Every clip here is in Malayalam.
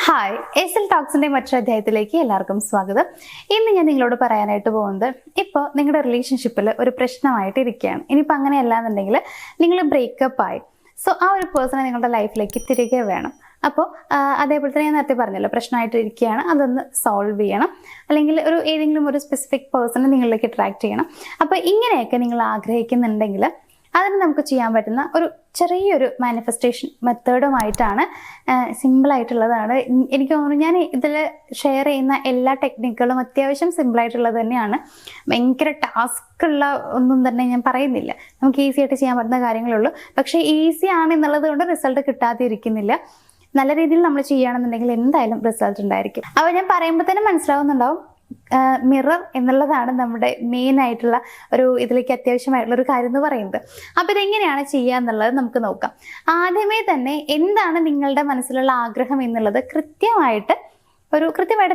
ഹായ്, എസ് ടോക്സിന്റെ മറ്റൊരു അധ്യായത്തിലേക്ക് എല്ലാവർക്കും സ്വാഗതം. ഇന്ന് ഞാൻ നിങ്ങളോട് പറയാനായിട്ട് പോകുന്നത്, ഇപ്പോൾ നിങ്ങളുടെ റിലേഷൻഷിപ്പിൽ ഒരു പ്രശ്നമായിട്ട് ഇരിക്കുകയാണ്. ഇനിയിപ്പോൾ അങ്ങനെയല്ലാന്നുണ്ടെങ്കിൽ നിങ്ങൾ ബ്രേക്കപ്പ് ആയി. സോ ആ ഒരു പേഴ്സണെ നിങ്ങളുടെ ലൈഫിലേക്ക് തിരികെ വേണം. അപ്പോൾ അതേപോലെ തന്നെ ഞാൻ നേരത്തെ പറഞ്ഞല്ലോ, പ്രശ്നമായിട്ട് ഇരിക്കുകയാണ്, അതൊന്ന് സോൾവ് ചെയ്യണം. അല്ലെങ്കിൽ ഏതെങ്കിലും ഒരു സ്പെസിഫിക് പേഴ്സണെ നിങ്ങളിലേക്ക് അട്രാക്ട് ചെയ്യണം. അപ്പോൾ ഇങ്ങനെയൊക്കെ നിങ്ങൾ ആഗ്രഹിക്കുന്നുണ്ടെങ്കിൽ അതിന് നമുക്ക് ചെയ്യാൻ പറ്റുന്ന ഒരു ചെറിയൊരു മാനിഫെസ്റ്റേഷൻ മെത്തേഡുമായിട്ടാണ്, സിമ്പിളായിട്ടുള്ളതാണ്. എനിക്ക് തോന്നുന്നു ഞാൻ ഇതിൽ ഷെയർ ചെയ്യുന്ന എല്ലാ ടെക്നിക്കുകളും അത്യാവശ്യം സിമ്പിളായിട്ടുള്ളത് തന്നെയാണ്. ഭയങ്കര ടാസ്ക് ഉള്ള ഒന്നും തന്നെ ഞാൻ പറയുന്നില്ല. നമുക്ക് ഈസി ആയിട്ട് ചെയ്യാൻ പറ്റുന്ന കാര്യങ്ങളേ ഉള്ളൂ. പക്ഷേ ഈസി ആണ് എന്നുള്ളത് കൊണ്ട് റിസൾട്ട് കിട്ടാതെ ഇരിക്കുന്നില്ല. നല്ല രീതിയിൽ നമ്മൾ ചെയ്യുകയാണെന്നുണ്ടെങ്കിൽ എന്തായാലും റിസൾട്ട് ഉണ്ടായിരിക്കും. അപ്പോൾ ഞാൻ പറയുമ്പോൾ തന്നെ മനസ്സിലാവുന്നുണ്ടാവും, മിറർ എന്നുള്ളതാണ് നമ്മുടെ മെയിൻ ആയിട്ടുള്ള ഇതിലേക്ക് അത്യാവശ്യമായിട്ടുള്ള ഒരു കാര്യം എന്ന് പറയുന്നത്. അപ്പോൾ ഇതെങ്ങനെയാണ് ചെയ്യുക എന്നുള്ളത് നമുക്ക് നോക്കാം. ആദ്യമേ തന്നെ എന്താണ് നിങ്ങളുടെ മനസ്സിലുള്ള ആഗ്രഹം എന്നുള്ളത് കൃത്യമായിട്ട്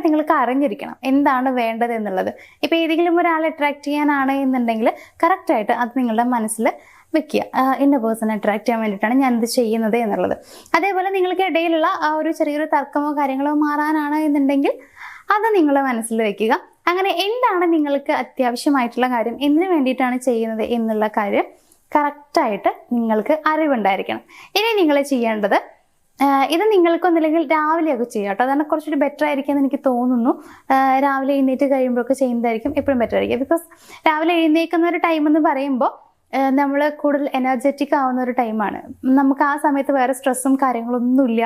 നിങ്ങൾക്ക് അറിഞ്ഞിരിക്കണം. എന്താണ് വേണ്ടത് എന്നുള്ളത്. ഇപ്പോൾ ഏതെങ്കിലും ഒരാളെ അട്രാക്ട് ചെയ്യാനാണ് എന്നുണ്ടെങ്കിൽ കറക്റ്റായിട്ട് അത് നിങ്ങളുടെ മനസ്സിൽ വെക്കുക. ഇന്ന പേഴ്സണെ അട്രാക്ട് ചെയ്യാൻ വേണ്ടിയിട്ടാണ് ഞാൻ ഇത് ചെയ്യുന്നത് എന്നുള്ളത്. അതേപോലെ നിങ്ങൾക്ക് ഇടയിലുള്ള ആ ഒരു ചെറിയൊരു തർക്കമോ കാര്യങ്ങളോ മാറാനാണ് എന്നുണ്ടെങ്കിൽ അത് നിങ്ങളുടെ മനസ്സിൽ വെക്കുക. അങ്ങനെ എന്താണ് നിങ്ങൾക്ക് അത്യാവശ്യമായിട്ടുള്ള കാര്യം, എന്തിനു വേണ്ടിയിട്ടാണ് ചെയ്യുന്നത് എന്നുള്ള കാര്യം കറക്റ്റായിട്ട് നിങ്ങൾക്ക് അറിവുണ്ടായിരിക്കണം. ഇനി നിങ്ങൾ ചെയ്യേണ്ടത്, ഇത് നിങ്ങൾക്കൊന്നില്ലെങ്കിൽ രാവിലെയൊക്കെ ചെയ്യാം കേട്ടോ. അതാണ് കുറച്ചുകൂടി ബെറ്റർ ആയിരിക്കും എന്ന് എനിക്ക് തോന്നുന്നു. രാവിലെ എഴുന്നേറ്റ് കഴിയുമ്പോഴൊക്കെ ചെയ്യുന്നതായിരിക്കും എപ്പോഴും ബെറ്റർ ആയിരിക്കും. ബിക്കോസ് രാവിലെ എഴുന്നേൽക്കുന്ന ഒരു ടൈം എന്ന് പറയുമ്പോൾ നമ്മൾ കൂടുതൽ എനർജറ്റിക് ആവുന്ന ഒരു ടൈമാണ്. നമുക്ക് ആ സമയത്ത് വേറെ സ്ട്രെസ്സും കാര്യങ്ങളൊന്നുമില്ല.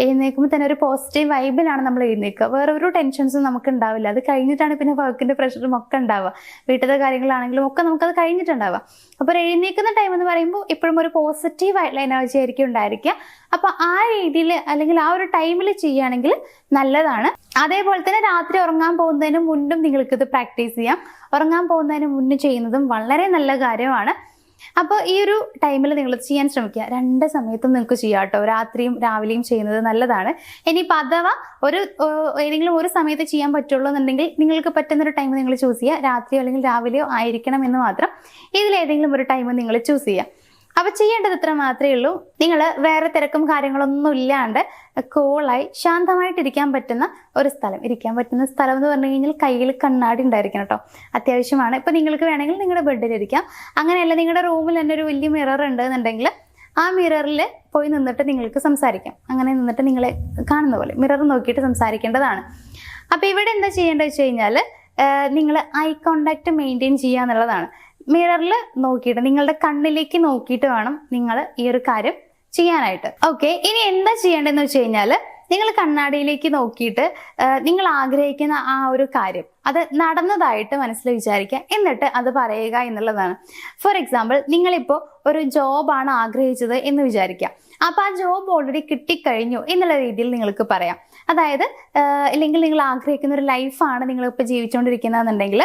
എഴുന്നേൽക്കുമ്പോൾ തന്നെ ഒരു പോസിറ്റീവ് വൈബിലാണ് നമ്മൾ എഴുന്നേൽക്കുക. വേറെ ഒരു ടെൻഷൻസും നമുക്ക് ഉണ്ടാവില്ല. അത് കഴിഞ്ഞിട്ടാണ് പിന്നെ വർക്കിൻ്റെ പ്രഷറും ഒക്കെ ഉണ്ടാവുക. വീട്ടിലെ കാര്യങ്ങളാണെങ്കിലും ഒക്കെ നമുക്കത് കഴിഞ്ഞിട്ടുണ്ടാവുക. അപ്പോൾ എഴുന്നേൽക്കുന്ന ടൈം എന്ന് പറയുമ്പോൾ എപ്പോഴും ഒരു പോസിറ്റീവ് ആയിട്ടുള്ള എനർജി ആയിരിക്കും ഉണ്ടായിരിക്കുക. അപ്പോൾ ആ രീതിയിൽ അല്ലെങ്കിൽ ആ ഒരു ടൈമിൽ ചെയ്യുകയാണെങ്കിൽ നല്ലതാണ്. അതേപോലെ തന്നെ രാത്രി ഉറങ്ങാൻ പോകുന്നതിന് മുൻപും നിങ്ങൾക്കിത് പ്രാക്ടീസ് ചെയ്യാം. ഉറങ്ങാൻ പോകുന്നതിന് മുന്നേ ചെയ്യുന്നതും വളരെ നല്ല കാര്യമാണ്. അപ്പോൾ ഈ ഒരു ടൈമിൽ നിങ്ങൾ ചെയ്യാൻ ശ്രമിക്കുക. രണ്ട് സമയത്തും നിങ്ങൾക്ക് ചെയ്യാം കേട്ടോ. രാത്രിയും രാവിലെയും ചെയ്യുന്നത് നല്ലതാണ്. ഇനിയിപ്പോൾ അഥവാ ഏതെങ്കിലും ഒരു സമയത്ത് ചെയ്യാൻ പറ്റുള്ളൂ എന്നുണ്ടെങ്കിൽ നിങ്ങൾക്ക് പറ്റുന്നൊരു ടൈം നിങ്ങൾ ചൂസ് ചെയ്യുക. രാത്രിയോ അല്ലെങ്കിൽ രാവിലെയോ ആയിരിക്കണം എന്ന് മാത്രം. ഇതിലേതെങ്കിലും ഒരു ടൈം നിങ്ങൾ ചൂസ് ചെയ്യുക. അപ്പോൾ ചെയ്യേണ്ടത് ഇത്ര മാത്രമേ ഉള്ളൂ. നിങ്ങൾ വേറെ തിരക്കും കാര്യങ്ങളൊന്നും ഇല്ലാണ്ട് കൂളായി ശാന്തമായിട്ടിരിക്കാൻ പറ്റുന്ന ഒരു സ്ഥലം. ഇരിക്കാൻ പറ്റുന്ന സ്ഥലം എന്ന് പറഞ്ഞു കഴിഞ്ഞാൽ കയ്യിൽ കണ്ണാടി ഉണ്ടായിരിക്കണം കേട്ടോ. അത്യാവശ്യമാണ്. ഇപ്പോൾ നിങ്ങൾക്ക് വേണമെങ്കിൽ നിങ്ങളുടെ ബെഡിലിരിക്കാം. അങ്ങനെയല്ല, നിങ്ങളുടെ റൂമിൽ തന്നെ ഒരു വലിയ മിറർ ഉണ്ട് എന്നുണ്ടെങ്കിൽ ആ മിററിൽ പോയി നിന്നിട്ട് നിങ്ങൾക്ക് സംസാരിക്കാം. അങ്ങനെ നിന്നിട്ട് നിങ്ങളെ കാണുന്ന പോലെ മിറർ നോക്കിയിട്ട് സംസാരിക്കേണ്ടതാണ്. അപ്പോൾ ഇവിടെ എന്താ ചെയ്യേണ്ടത് വെച്ച് കഴിഞ്ഞാൽ, നിങ്ങൾ ഐ കോണ്ടാക്ട് മെയിൻറ്റെയിൻ ചെയ്യുക എന്നുള്ളതാണ്. മിററിൽ നോക്കിയിട്ട് നിങ്ങളുടെ കണ്ണിലേക്ക് നോക്കിയിട്ട് വേണം നിങ്ങൾ ഈ ഒരു കാര്യം ചെയ്യാനായിട്ട്. ഓക്കെ, ഇനി എന്താ ചെയ്യേണ്ടതെന്ന് വെച്ച് കഴിഞ്ഞാൽ, നിങ്ങൾ കണ്ണാടിയിലേക്ക് നോക്കിയിട്ട് നിങ്ങൾ ആഗ്രഹിക്കുന്ന ആ ഒരു കാര്യം അത് നടന്നതായിട്ട് മനസ്സിൽ വിചാരിക്കുക. എന്നിട്ട് അത് പറയുക എന്നുള്ളതാണ്. ഫോർ എക്സാമ്പിൾ, നിങ്ങളിപ്പോൾ ഒരു ജോബാണ് ആഗ്രഹിച്ചത് എന്ന് വിചാരിക്കുക. അപ്പോൾ ആ ജോബ് ഓൾറെഡി കിട്ടിക്കഴിഞ്ഞു എന്നുള്ള രീതിയിൽ നിങ്ങൾക്ക് പറയാം. അതായത് അല്ലെങ്കിൽ നിങ്ങൾ ആഗ്രഹിക്കുന്ന ഒരു ലൈഫാണ് നിങ്ങളിപ്പോൾ ജീവിച്ചുകൊണ്ടിരിക്കുന്നതെന്നുണ്ടെങ്കിൽ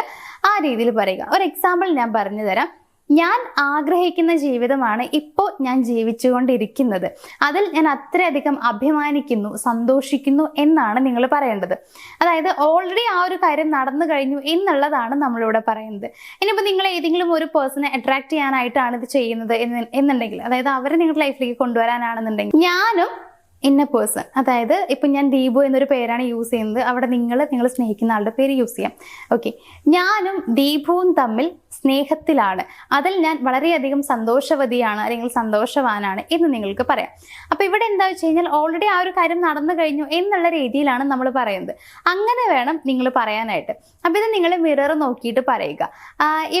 ആ രീതിയിൽ പറയുക. ഒരു എക്സാമ്പിൾ ഞാൻ പറഞ്ഞു തരാം. ഞാൻ ആഗ്രഹിക്കുന്ന ജീവിതമാണ് ഇപ്പോൾ ഞാൻ ജീവിച്ചുകൊണ്ടിരിക്കുന്നത്. അതിൽ ഞാൻ അത്രയധികം അഭിമാനിക്കുന്നു, സന്തോഷിക്കുന്നു എന്നാണ് നിങ്ങൾ പറയേണ്ടത്. അതായത് ഓൾറെഡി ആ ഒരു കാര്യം നടന്നു കഴിഞ്ഞു എന്നുള്ളതാണ് നമ്മളിവിടെ പറയുന്നത്. ഇനിയിപ്പോൾ നിങ്ങൾ ഏതെങ്കിലും ഒരു പേഴ്സണെ അട്രാക്ട് ചെയ്യാനായിട്ടാണ് ഇത് ചെയ്യുന്നത് എന്നുണ്ടെങ്കിൽ, അതായത് അവരെ നിങ്ങളുടെ ലൈഫിലേക്ക് കൊണ്ടുവരാനാണെന്നുണ്ടെങ്കിൽ, ഞാനും ഇന്ന പേഴ്സൺ, അതായത് ഇപ്പം ഞാൻ ദീപു എന്നൊരു പേരാണ് യൂസ് ചെയ്യുന്നത്. അവിടെ നിങ്ങൾ സ്നേഹിക്കുന്ന ആളുടെ പേര് യൂസ് ചെയ്യാം. ഓക്കെ, ഞാനും ദീപുവും തമ്മിൽ സ്നേഹത്തിലാണ്. അതിൽ ഞാൻ വളരെയധികം സന്തോഷവതിയാണ് അല്ലെങ്കിൽ സന്തോഷവാനാണ് എന്ന് നിങ്ങൾക്ക് പറയാം. അപ്പോൾ ഇവിടെ എന്താ വെച്ച് കഴിഞ്ഞാൽ, ഓൾറെഡി ആ ഒരു കാര്യം നടന്നു കഴിഞ്ഞു എന്നുള്ള രീതിയിലാണ് നമ്മൾ പറയുന്നത്. അങ്ങനെ വേണം നിങ്ങൾ പറയാനായിട്ട്. അപ്പോൾ ഇത് നിങ്ങൾ മിറർ നോക്കിയിട്ട് പറയുക.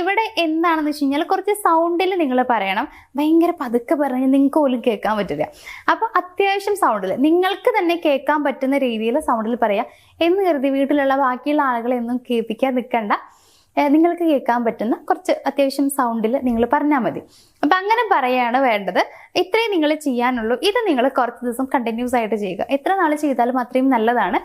ഇവിടെ എന്താണെന്ന് വെച്ച് കഴിഞ്ഞാൽ, കുറച്ച് സൗണ്ടിൽ നിങ്ങൾ പറയണം. ഭയങ്കര പതുക്കെ പറഞ്ഞ് നിങ്ങൾക്ക് പോലും കേൾക്കാൻ പറ്റില്ല. അപ്പോൾ അത്യാവശ്യം സൗണ്ടിൽ നിങ്ങൾക്ക് തന്നെ കേൾക്കാൻ പറ്റുന്ന രീതിയിൽ സൗണ്ടിൽ പറയാം എന്ന് കരുതി വീട്ടിലുള്ള ബാക്കിയുള്ള ആളുകളെ ഒന്നും കേൾപ്പിക്കാൻ നിൽക്കണ്ട. നിങ്ങൾക്ക് കേൾക്കാൻ പറ്റുന്ന കുറച്ച് അത്യാവശ്യം സൗണ്ടിൽ നിങ്ങൾ പറഞ്ഞാൽ മതി. അപ്പം അങ്ങനെ പറയുകയാണ് വേണ്ടത്. ഇത്രയും നിങ്ങൾ ചെയ്യാനുള്ളൂ. ഇത് നിങ്ങൾ കുറച്ച് ദിവസം കണ്ടിന്യൂസ് ആയിട്ട് ചെയ്യുക. എത്ര നാൾ ചെയ്താലും അത്രയും നല്ലതാണ്.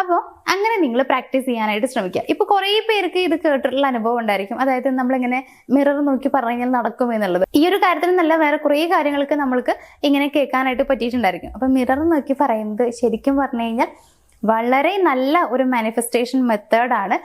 അപ്പോൾ അങ്ങനെ നിങ്ങൾ പ്രാക്ടീസ് ചെയ്യാനായിട്ട് ശ്രമിക്കുക. ഇപ്പോൾ കുറേ പേർക്ക് ഇത് കേട്ടിട്ടുള്ള അനുഭവം ഉണ്ടായിരിക്കും. അതായത് നമ്മളിങ്ങനെ മിറർ നോക്കി പറഞ്ഞു കഴിഞ്ഞാൽ നടക്കും എന്നുള്ളത്. ഈ ഒരു കാര്യത്തിന് നല്ല വേറെ കുറേ കാര്യങ്ങൾക്ക് നമ്മൾക്ക് ഇങ്ങനെ കേൾക്കാനായിട്ട് പറ്റിയിട്ടുണ്ടായിരിക്കും. അപ്പം മിറർ നോക്കി പറയുന്നത് ശരിക്കും പറഞ്ഞു കഴിഞ്ഞാൽ വളരെ നല്ല ഒരു മാനിഫെസ്റ്റേഷൻ മെത്തേഡാണ്.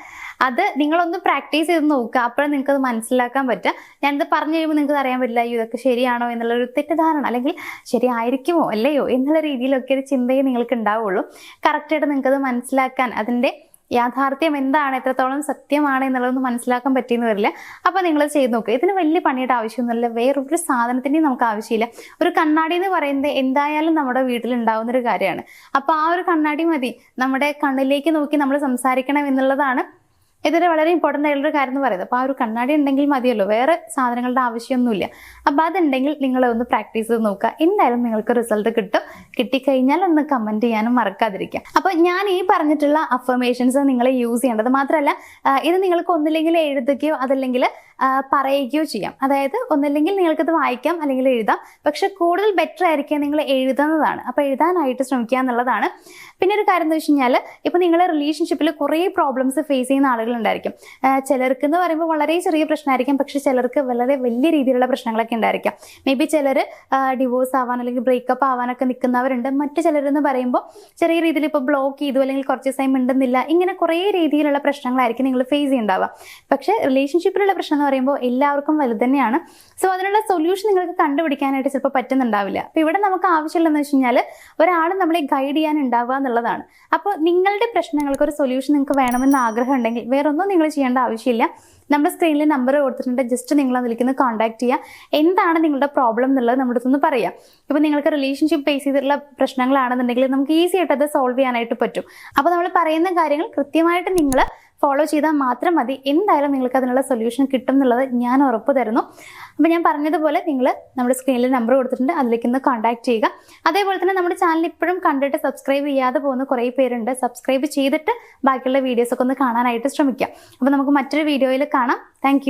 അത് നിങ്ങളൊന്ന് പ്രാക്ടീസ് ചെയ്ത് നോക്കുക. അപ്പോഴും നിങ്ങൾക്ക് അത് മനസ്സിലാക്കാൻ പറ്റുക. ഞാനിത് പറഞ്ഞു കഴിയുമ്പോൾ നിങ്ങൾക്ക് അറിയാൻ പറ്റില്ല ഇതൊക്കെ ശരിയാണോ എന്നുള്ളൊരു തെറ്റിദ്ധാരണ, അല്ലെങ്കിൽ ശരിയായിരിക്കുമോ അല്ലയോ എന്നുള്ള രീതിയിലൊക്കെ ഒരു ചിന്തയെ നിങ്ങൾക്ക് ഉണ്ടാവുള്ളൂ. കറക്റ്റായിട്ട് നിങ്ങൾക്കത് മനസ്സിലാക്കാൻ, അതിൻ്റെ യാഥാർത്ഥ്യം എന്താണ്, എത്രത്തോളം സത്യമാണ് എന്നുള്ളതൊന്നും മനസ്സിലാക്കാൻ പറ്റിയെന്ന് വരില്ല. അപ്പോൾ നിങ്ങൾ ചെയ്ത് നോക്കുക. ഇതിന് വലിയ പണിയുടെ ആവശ്യമൊന്നുമില്ല, വേറൊരു സാധനത്തിൻ്റെയും നമുക്ക് ആവശ്യമില്ല. ഒരു കണ്ണാടി എന്ന് പറയുന്നത് എന്തായാലും നമ്മുടെ വീട്ടിൽ ഉണ്ടാവുന്ന ഒരു കാര്യമാണ്. അപ്പോൾ ആ ഒരു കണ്ണാടി മതി. നമ്മുടെ കണ്ണിലേക്ക് നോക്കി നമ്മൾ സംസാരിക്കണം എന്നുള്ളതാണ് ഇതൊരു വളരെ ഇമ്പോർട്ടൻ്റ് ആയിട്ടുള്ളൊരു കാര്യം എന്ന് പറയുന്നത്. അപ്പോൾ ആ ഒരു കണ്ണാടി ഉണ്ടെങ്കിൽ മതിയല്ലോ, വേറെ സാധനങ്ങളുടെ ആവശ്യമൊന്നുമില്ല. അപ്പോൾ അതുണ്ടെങ്കിൽ നിങ്ങൾ ഒന്ന് പ്രാക്ടീസ് ചെയ്ത് നോക്കുക. എന്തായാലും നിങ്ങൾക്ക് റിസൾട്ട് കിട്ടും. കിട്ടിക്കഴിഞ്ഞാൽ ഒന്ന് കമൻറ്റ് ചെയ്യാനും മറക്കാതിരിക്കുക. അപ്പോൾ ഞാൻ ഈ പറഞ്ഞിട്ടുള്ള അഫർമേഷൻസ് നിങ്ങൾ യൂസ് ചെയ്യേണ്ടത് മാത്രമല്ല, ഇത് നിങ്ങൾക്ക് ഒന്നില്ലെങ്കിൽ എഴുതുകയോ അതല്ലെങ്കിൽ പറയുകയോ ചെയ്യാം. അതായത് ഒന്നില്ലെങ്കിൽ നിങ്ങൾക്കത് വായിക്കാം അല്ലെങ്കിൽ എഴുതാം. പക്ഷെ കൂടുതൽ ബെറ്റർ ആയിരിക്കും നിങ്ങൾ എഴുതുന്നതാണ്. അപ്പോൾ എഴുതാനായിട്ട് ശ്രമിക്കുക എന്നുള്ളതാണ്. പിന്നെ ഒരു കാര്യം എന്ന് വെച്ച് കഴിഞ്ഞാൽ, ഇപ്പോൾ നിങ്ങൾ റിലേഷൻഷിപ്പിൽ കുറേ പ്രോബ്ലംസ് ഫേസ് ചെയ്യുന്ന ആളുകളുണ്ടായിരിക്കും. ചിലർക്ക് എന്ന് പറയുമ്പോൾ വളരെ ചെറിയ പ്രശ്നമായിരിക്കും, പക്ഷെ ചിലർക്ക് വളരെ വലിയ രീതിയിലുള്ള പ്രശ്നങ്ങളൊക്കെ ഉണ്ടായിരിക്കാം. മേ ബി ചിലർ ഡിവോഴ്സ് ആവാൻ അല്ലെങ്കിൽ ബ്രേക്കപ്പ് ആവാനൊക്കെ നിൽക്കുന്നവരുണ്ട്. മറ്റു ചിലരെന്ന് പറയുമ്പോൾ ചെറിയ രീതിയിൽ ഇപ്പോൾ ബ്ലോക്ക് ചെയ്തു അല്ലെങ്കിൽ കുറച്ച് ദിവസം മിണ്ടുന്നില്ല, ഇങ്ങനെ കുറേ രീതിയിലുള്ള പ്രശ്നങ്ങളായിരിക്കും നിങ്ങൾ ഫേസ് ചെയ്യുന്നുണ്ടാവുക. പക്ഷേ റിലേഷൻഷിപ്പിലുള്ള പ്രശ്നം എന്ന് പറയുമ്പോൾ എല്ലാവർക്കും വലുത് തന്നെയാണ്. സോ അതിനുള്ള സൊല്യൂഷൻ നിങ്ങൾക്ക് കണ്ടുപിടിക്കാനായിട്ട് ചിലപ്പോൾ പറ്റുന്നുണ്ടാവില്ല. അപ്പോൾ ഇവിടെ നമുക്ക് ആവശ്യമുള്ളതെന്ന് വെച്ച് കഴിഞ്ഞാൽ ഒരാൾ നമ്മളെ ഗൈഡ് ചെയ്യാൻ ഉണ്ടാവുക എന്നുള്ളതാണ്. അപ്പോൾ നിങ്ങളുടെ പ്രശ്നങ്ങൾക്ക് ഒരു സൊല്യൂഷൻ നിങ്ങൾക്ക് വേണമെന്ന് ആഗ്രഹം ഉണ്ടെങ്കിൽ വേറൊന്നും നിങ്ങൾ ചെയ്യേണ്ട ആവശ്യമില്ല. നമ്മുടെ സ്ക്രീനിൽ നമ്പർ കൊടുത്തിട്ടുണ്ട്. ജസ്റ്റ് നിങ്ങൾ അതിലേക്ക് കോൺടാക്ട് ചെയ്യുക. എന്താണ് നിങ്ങളുടെ പ്രോബ്ലം എന്നുള്ളത് നമ്മുടെ അടുത്തൊന്ന് പറയാം. ഇപ്പോൾ നിങ്ങൾക്ക് റിലേഷൻഷിപ്പ് ബേസ് ചെയ്തിട്ടുള്ള പ്രശ്നങ്ങളാണെന്നുണ്ടെങ്കിൽ നമുക്ക് ഈസി ആയിട്ട് അത് സോൾവ് ചെയ്യാനായിട്ട് പറ്റും. അപ്പോൾ നമ്മൾ പറയുന്ന കാര്യങ്ങൾ കൃത്യമായിട്ട് നിങ്ങൾ ഫോളോ ചെയ്താൽ മാത്രം മതി. എന്തായാലും നിങ്ങൾക്ക് അതിനുള്ള സൊല്യൂഷൻ കിട്ടും എന്നുള്ളത് ഞാൻ ഉറപ്പ് തരുന്നു. അപ്പോൾ ഞാൻ പറഞ്ഞതുപോലെ നിങ്ങൾ നമ്മുടെ സ്ക്രീനിൽ നമ്പർ കൊടുത്തിട്ടുണ്ട്, അതിലേക്ക് ഒന്ന് കോൺടാക്ട് ചെയ്യുക. അതേപോലെ തന്നെ നമ്മുടെ ചാനൽ ഇപ്പോഴും കണ്ടിട്ട് സബ്സ്ക്രൈബ് ചെയ്യാതെ പോകുന്ന കുറേ പേരുണ്ട്. സബ്സ്ക്രൈബ് ചെയ്തിട്ട് ബാക്കിയുള്ള വീഡിയോസൊക്കെ ഒന്ന് കാണാനായിട്ട് ശ്രമിക്കാം. അപ്പോൾ നമുക്ക് മറ്റൊരു വീഡിയോയിൽ കാണാം. താങ്ക്